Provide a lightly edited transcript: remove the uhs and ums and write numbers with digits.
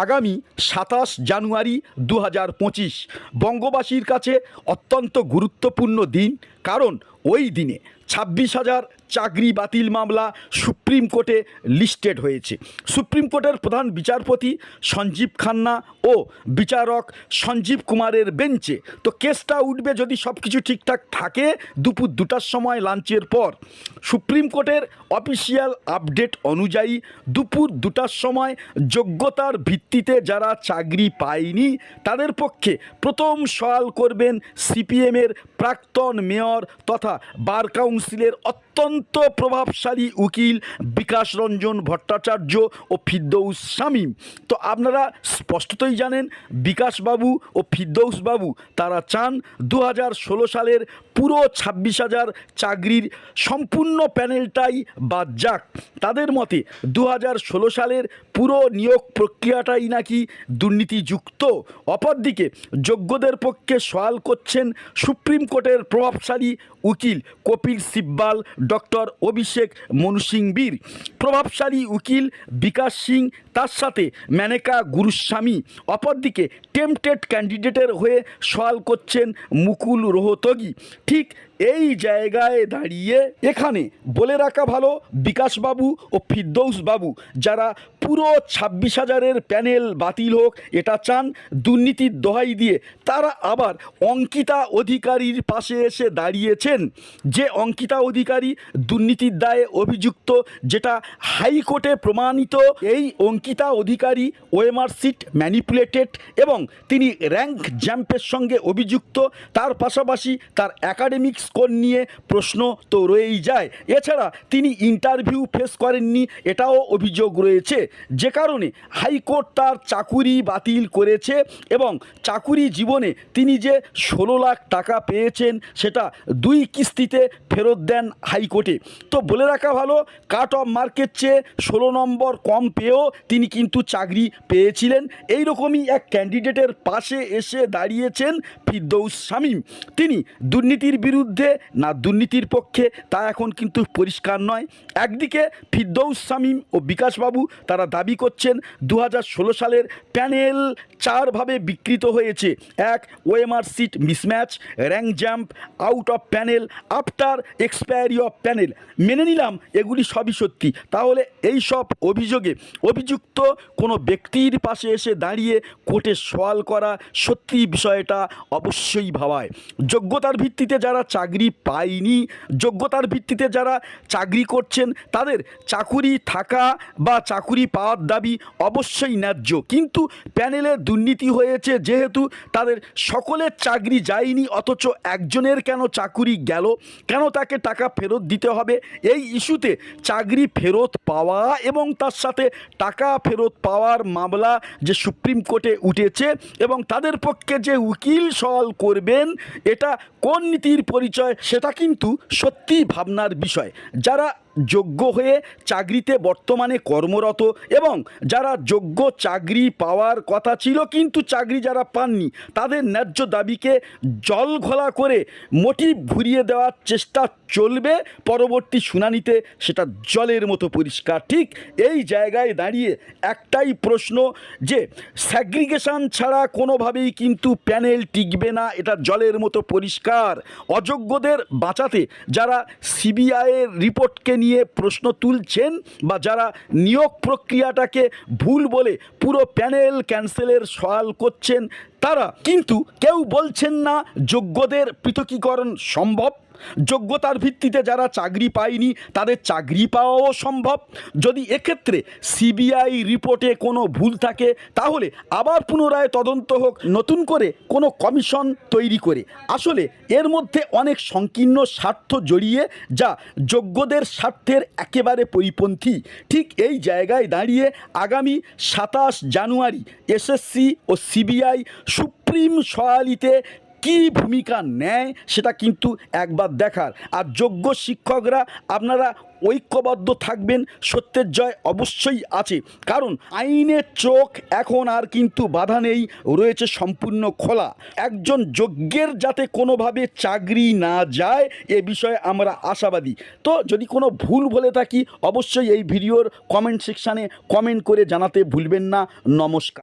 আগামী ২৭ জানুয়ারি ২০২৫ বঙ্গবাসীর কাছে অত্যন্ত গুরুত্বপূর্ণ দিন। কারণ ওই দিনে ২৬,০০০ চাকরি বাতিল মামলা সুপ্রিম কোর্টে লিস্টেড হয়েছে। সুপ্রিম কোর্টের প্রধান বিচারপতি সঞ্জীব খান্না ও বিচারক সঞ্জীব কুমারের বেঞ্চে। তো কেসটা উঠবে যদি সব কিছু ঠিকঠাক থাকে দুপুর ২টার সময় লাঞ্চের পর। সুপ্রিম কোর্টের অফিসিয়াল আপডেট অনুযায়ী দুপুর ২টার সময় যোগ্যতার ভিত্তিতে যারা চাকরি পায়নি তাদের পক্ষে প্রথম সওয়াল করবেন সিপিএমের প্রাক্তন মেয়র তথা বার কাউন্সিলের অত্যন্ত প্রভাবশালী উকিল বিকাশ রঞ্জন ভট্টাচার্য ও ফিরদৌস শামীম। তো আপনারা স্পষ্টতই জানেন বিকাশবাবু ও ফিরদৌসবাবু তারা চান ২০১৬ সালের পুরো ২৬,০০০ চাকরির সম্পূর্ণ প্যানেলটাই বাদ যাক। তাদের মতে ২০১৬ সালের পুরো নিয়োগ প্রক্রিয়াটাই নাকি দুর্নীতিযুক্ত। অপরদিকে যোগ্যদের পক্ষে সওয়াল করছেন সুপ্রিম কোর্টের প্রভাবশালী উকিল কপিল সিব্বাল, ডক্টর অভিষেক মনু সিংভির, প্রভাবশালী উকিল বিকাশ সিং, তার সাথে মেনকা গুরুস্বামী। অপরদিকে টেম্পটেড ক্যান্ডিডেটের হয়ে সওয়াল করছেন মুকুল রোহতগি। ঠিক এই জায়গায় দাঁড়িয়ে এখানে বলে রাখা ভালো, বিকাশবাবু ও ফিরদৌসবাবু যারা পুরো ২৬,০০০-এর প্যানেল বাতিল হোক এটা চান দুর্নীতির দোহাই দিয়ে, তারা আবার অঙ্কিতা অধিকারীর পাশে এসে দাঁড়িয়েছেন। যে অঙ্কিতা অধিকারী দুর্নীতির দায়ে অভিযুক্ত, যেটা হাইকোর্টে প্রমাণিত। এই অঙ্কিতা অধিকারী ওএমআর সিট ম্যানিপুলেটেড এবং তিনি র্যাঙ্ক জাম্পের সঙ্গে অভিযুক্ত। তার পাশাপাশি তার একাডেমিক স্কোর নিয়ে প্রশ্ন তো রয়েই যায়। এছাড়া তিনি ইন্টারভিউ ফেস করেননি, এটাও অভিযোগ রয়েছে, যে কারণে হাইকোর্ট তার চাকুরি বাতিল করেছে এবং চাকুরি জীবনে তিনি যে ১৬ লাখ টাকা পেয়েছেন সেটা ২ কিস্তিতে ফেরত দেন হাইকোর্টে। তো বলে রাখা ভালো, কাট অফ মার্কের চেয়ে ১৬ নম্বর কম পেয়েও তিনি কিন্তু চাকরি পেয়েছিলেন। এই রকমই এক ক্যান্ডিডেটের পাশে এসে দাঁড়িয়েছেন ফিরদৌস শামীম। তিনি দুর্নীতির বিরুদ্ধে না দুর্নীতির পক্ষে তা এখন কিন্তু পরিষ্কার নয়। একদিকে ফিরদৌস শামীম ও বিকাশবাবু তারা দাবি করছেন ২০১৬ সালের প্যানেল ৪ ভাবে বিকৃত হয়েছে। এক, OMR sheet mismatch, rank jump, out of panel, after expiry of panel. মেনে নিলাম এগুলি সবই সত্যি, তাহলে এই সব অভিযোগে অভিযুক্ত কোনো ব্যক্তির পাশে এসে দাঁড়িয়ে কোর্টে সওয়াল করা সত্যি বিষয়টা অবশ্যই ভাবায়। যোগ্যতার ভিত্তিতে যারা চাকরি পায়নি, যোগ্যতার ভিত্তিতে যারা চাকরি করছেন তাদের চাকুরি থাকা বা চাকুরি পাওয়ার দাবি অবশ্যই ন্যায্য, কিন্তু প্যানেলে দুর্নীতি হয়েছে যেহেতু তাদের সকলের চাকরি যায়নি, অথচ একজনের কেন চাকুরি গেল, কেন তাকে টাকা ফেরত দিতে হবে? এই ইস্যুতে চাকরি ফেরত পাওয়া এবং তার সাথে টাকা ফেরত পাওয়ার মামলা যে সুপ্রিম কোর্টে উঠেছে এবং তাদের পক্ষে যে উকিল সওয়াল করবেন এটা কোন নীতির পরিচয়, সেটা কিন্তু সত্যি ভাবনার বিষয়। যারা যোগ্য হয়ে চাকরিতে বর্তমানে কর্মরত এবং যারা যোগ্য চাকরি পাওয়ার কথা ছিল কিন্তু চাকরি যারা পাননি, তাদের ন্যায্য দাবিকে জল ঘোলা করে মোটিভ ঘুরিয়ে দেওয়ার চেষ্টা চলবে পরবর্তী শুনানিতে, সেটা জলের মতো পরিষ্কার। ঠিক এই জায়গায় দাঁড়িয়ে একটাই প্রশ্ন, যে স্যাগ্রিগেশন ছাড়া কোনোভাবেই কিন্তু প্যানেল টিকবে না, এটা জলের মতো পরিষ্কার। অযোগ্যদের বাঁচাতে যারা সিবিআইয়ের রিপোর্টকে নিয়ে প্রশ্ন তুলছেন বা যারা নিয়োগ প্রক্রিয়াটাকে ভুল বলে পুরো প্যানেল ক্যান্সেলের সওয়াল করছেন, তারা কিন্তু কেউ বলছেন না যোগ্যদের পৃথকীকরণ সম্ভব। যোগ্যতার ভিত্তিতে যারা চাকরি পায়নি তাদের চাকরি পাওয়াও সম্ভব। যদি এক্ষেত্রে সিবিআই রিপোর্টে কোনো ভুল থাকে তাহলে আবার পুনরায় তদন্ত হোক, নতুন করে কোনো কমিশন তৈরি করে। আসলে এর মধ্যে অনেক সংকীর্ণ স্বার্থ জড়িয়ে যা যোগ্যদের স্বার্থের একেবারে পরিপন্থী। ঠিক এই জায়গায় দাঁড়িয়ে আগামী ২৭ জানুয়ারি এসএসসি ও সিবিআই সুপ্রিম সওয়ালিতে কি ভূমিকা নেয় সেটা কিন্তু একবার দেখার। আর যোগ্য শিক্ষকরা আপনারা ঐক্যবদ্ধ থাকবেন, সত্যের জয় অবশ্যই আছে, কারণ আইনের চোখ এখন আর কিন্তু বাধা নেই, রয়েছে সম্পূর্ণ খোলা। একজন যোগ্যের যাতে কোনোভাবে চাকরি না যায় এ বিষয়ে আমরা আশাবাদী। তো যদি কোনো ভুল বলে থাকি অবশ্যই এই ভিডিওর কমেন্ট সেকশানে কমেন্ট করে জানাতে ভুলবেন না। নমস্কার।